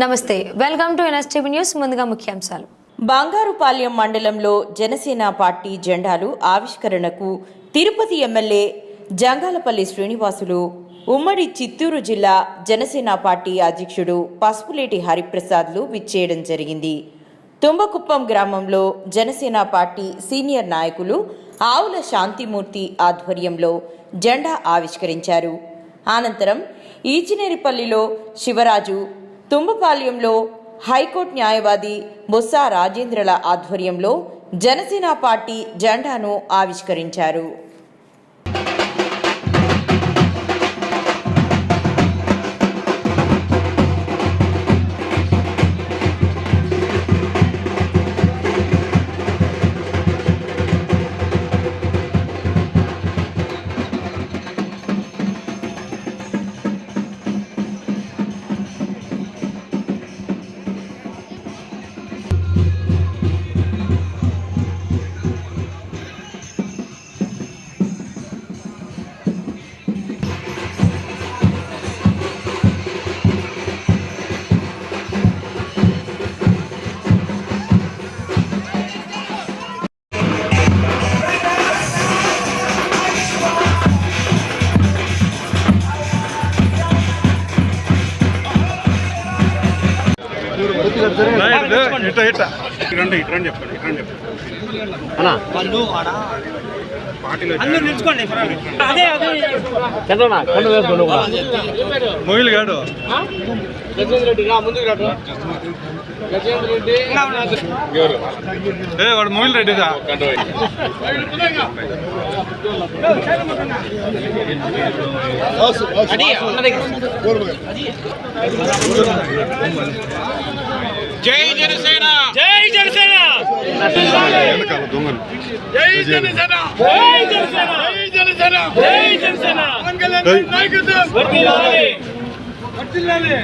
నమస్తే, welcome to NSTV news. ముందుగా ముఖ్యాంశాలు. బంగారుపాలెం మండలంలో జనసేన పార్టీ జెండాలు ఆవిష్కరణకు తిరుపతి ఎమ్మెల్యే జంగాలపల్లి శ్రీనివాసులు, ఉమ్మడి చిత్తూరు జిల్లా జనసేన పార్టీ అధ్యక్షుడు పసుపులేటి హరిప్రసాద్లు విచ్చేయడం జరిగింది. తుంబకుప్పం గ్రామంలో జనసేన పార్టీ సీనియర్ నాయకులు ఆవుల శాంతిమూర్తి ఆధ్వర్యంలో జెండా ఆవిష్కరించారు. అనంతరం ఈచినేరిపల్లిలో శివరాజు, తుంబపాలెంలో హైకోర్టు న్యాయవాది బొత్స రాజేంద్రల ఆధ్వర్యంలో జనసేన పార్టీ జెండాను ఆవిష్కరించారు. మొయిల్ గాడు వాడు మొయిల్ రెడ్డిదా జై జనసేన, జై జనసేన, జై జనసేన, జై జనసేన, జై జనసేన, జై జనసేన. నాయకత్వం వర్ధిల్లాలి, వర్ధిల్లాలి.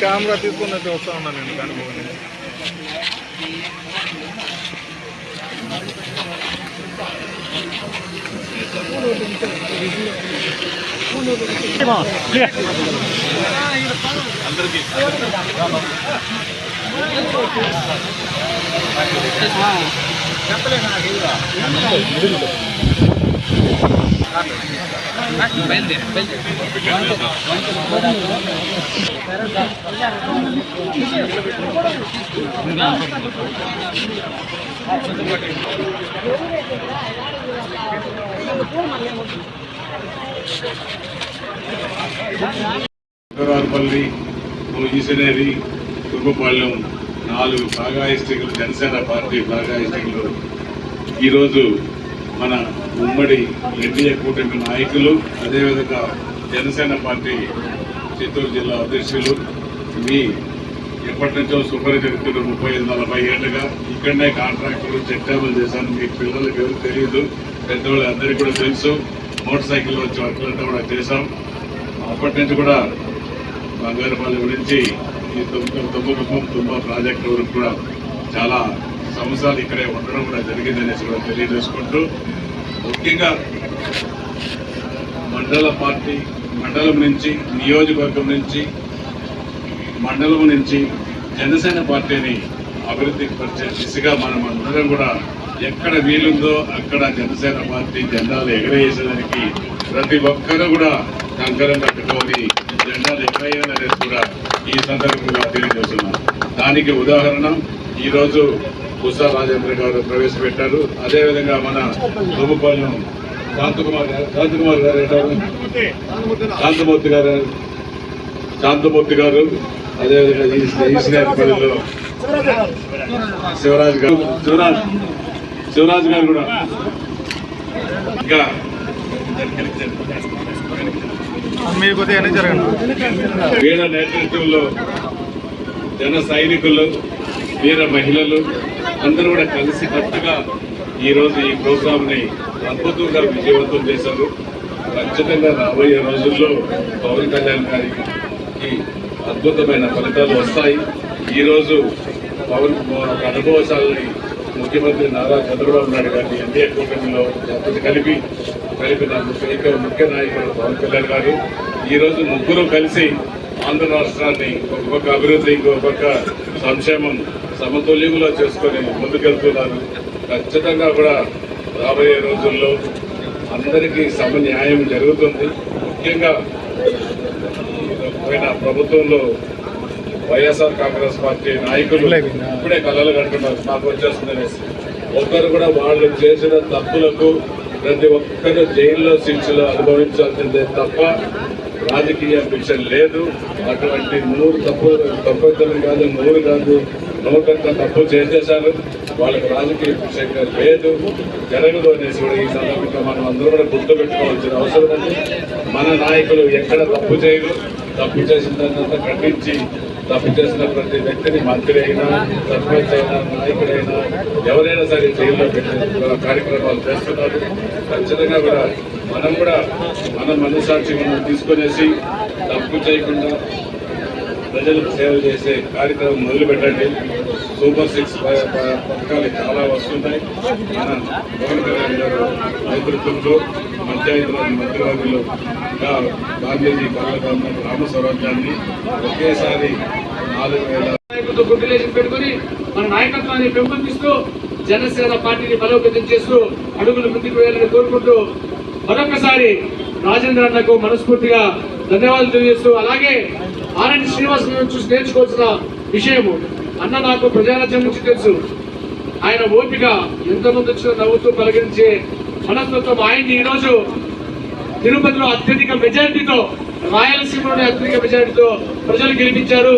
కెమెరా తీసుకున్నట్టు వస్తా ఉన్నాను నేను కానీ గోరార్పల్లి, ఈసనేరి, తుమ్మపాలెం 4 ఫ్లాగాయిస్టింగ్లు జనసేన పార్టీ ఫ్లాగాయిస్టింగ్లు ఈరోజు మన ఉమ్మడి ఎన్డీఏ కూటమి నాయకులు, అదేవిధంగా జనసేన పార్టీ చిత్తూరు జిల్లా అధ్యక్షులు మీ ఎప్పటి నుంచో సుపరిచితులు 35-40 ఏళ్ళుగా ఇక్కడనే కాంట్రాక్టులు చెక్టాబులు చేశాను. మీ పిల్లలకి ఎవరు తెలియదు, పెద్దవాళ్ళు అందరికీ కూడా తెలుసు. మోటార్ సైకిల్ వచ్చి వర్కులంతా కూడా చేశాం. అప్పటి నుంచి కూడా బంగారుపల్లి గురించి ఈ తుమ్మ ప్రాజెక్టు వరకు కూడా చాలా సంవత్సరాలు ఇక్కడే ఉండడం కూడా జరిగిందనేసి కూడా తెలియజేసుకుంటూ, ముఖ్యంగా మండలం నుంచి, నియోజకవర్గం నుంచి, మండలం నుంచి జనసేన పార్టీని అభివృద్ధి పరిచే దిశగా మనం అందరం కూడా ఎక్కడ వీలుందో అక్కడ జనసేన పార్టీ జెండాలు ఎగరేసేదానికి ప్రతి ఒక్కరూ కూడా కంకరం కట్టుకొని జెండాలు ఎగరేయాలనేది కూడా ఈ సందర్భంగా తెలియజేస్తున్నాం. దానికి ఉదాహరణ ఈరోజు ఉషా రాజేంద్ర గారు ప్రవేశపెట్టారు. అదేవిధంగా మన తుమ్మపాలెం శాంతమూర్తి గారు, అదేవిధంగా ఈశ్వరపల్లిలో శివరాజ్ గారు కూడా ఇంకా మీరు కొద్దిగా వెనక్కి జరగండి. వీర నేతృత్వంలో జన సైనికులు, వీర మహిళలు అందరూ కూడా కలిసి కట్టుగా ఈరోజు ఈ ప్రోగ్రాంని అద్భుతంగా విజయవంతం చేశారు. ఖచ్చితంగా రాబోయే రోజుల్లో పవన్ కళ్యాణ్ గారికి అద్భుతమైన ఫలితాలు వస్తాయి. ఈరోజు పవన్ అనుభవశాలని ముఖ్యమంత్రి నారా చంద్రబాబు నాయుడు గారిని ఎన్డీఏ కూటమిలో కలిపి ముఖ్య నాయకుడు పవన్ కళ్యాణ్ గారు ఈరోజు ముగ్గురు కలిసి ఆంధ్ర రాష్ట్రాన్ని ఒక పక్క అభివృద్ధి, ఇంకో పక్క సంక్షేమం సమతుల్యంలో చేసుకొని ముందుకెళ్తున్నారు. ఖచ్చితంగా కూడా రాబోయే రోజుల్లో అందరికీ సమన్యాయం జరుగుతుంది. ముఖ్యంగా పోయిన ప్రభుత్వంలో వైఎస్ఆర్ కాంగ్రెస్ పార్టీ నాయకులు ఇప్పుడే కలలు కంటున్నారు మాకు వచ్చేస్తుందనేసి. ఒక్కరు కూడా వాళ్ళు చేసిన తప్పులకు ప్రతి ఒక్కరు జైల్లో శిక్షలు అనుభవించాల్సిందే తప్ప రాజకీయ భిక్ష లేదు. అటువంటి 100 తప్పులు కాదు, 100 కాదు, 100 తప్పు చేసేశారు. వాళ్ళకి రాజకీయ భిక్ష లేదు, జరగదు అనేసి కూడా ఈ సందర్భంగా మనం అందరూ కూడా గుర్తుపెట్టుకోవాల్సిన అవసరం ఉంది. మన నాయకులు ఎక్కడ తప్పు చేయరు, తప్పు చేసిన తర్వాత ఖండించి తప్పు చేసిన ప్రతి వ్యక్తిని మంత్రి అయినా, సర్పంచ్ అయినా, నాయకుడైనా ఎవరైనా సరే జైల్లో పెట్టే కార్యక్రమాలు చేస్తున్నారు. ఖచ్చితంగా కూడా మనం కూడా మన మనసాక్షి మనం తీసుకునేసి తప్పు చేయకుండా ప్రజలకు సేవ చేసే కార్యక్రమం మొదలు పెట్టండి. సూపర్ 6 పథకాలు చాలా వస్తున్నాయి. మన పవన్ కళ్యాణ్ గారు నేతృత్వంలో పంచాయతీరాజ్ మంత్రివర్గంలో గాంధీజీ కళాకాండ గ్రామ స్వరాజ్యాన్ని ఒకేసారి 4,000 గుర్తులేషన్ పెట్టుకుని మన నాయకత్వాన్ని పెంపొందిస్తూ జనసేన పార్టీని బలోపేతం చేస్తూ అడుగులు ముందుకు వేయాలని కోరుకుంటూ మరొకసారి రాజేంద్ర అన్నకు మనస్ఫూర్తిగా ధన్యవాదాలు తెలియజేస్తూ, అలాగే ఆర్ఎన్ శ్రీనివాస్ చూసి నేర్చుకోవాల్సిన విషయము, అన్న నాకు ప్రజారాజ్యం నుంచి తెలుసు, ఆయన ఓపిక ఎంతమంది వచ్చినా నవ్వుతూ పలకరించే మనస్తత్వం ఆయన్ని ఈరోజు తిరుపతిలో అత్యధిక మెజారిటీతో, రాయలసీమలోనే అత్యధిక మెజారిటీతో ప్రజలు గెలిపించారు.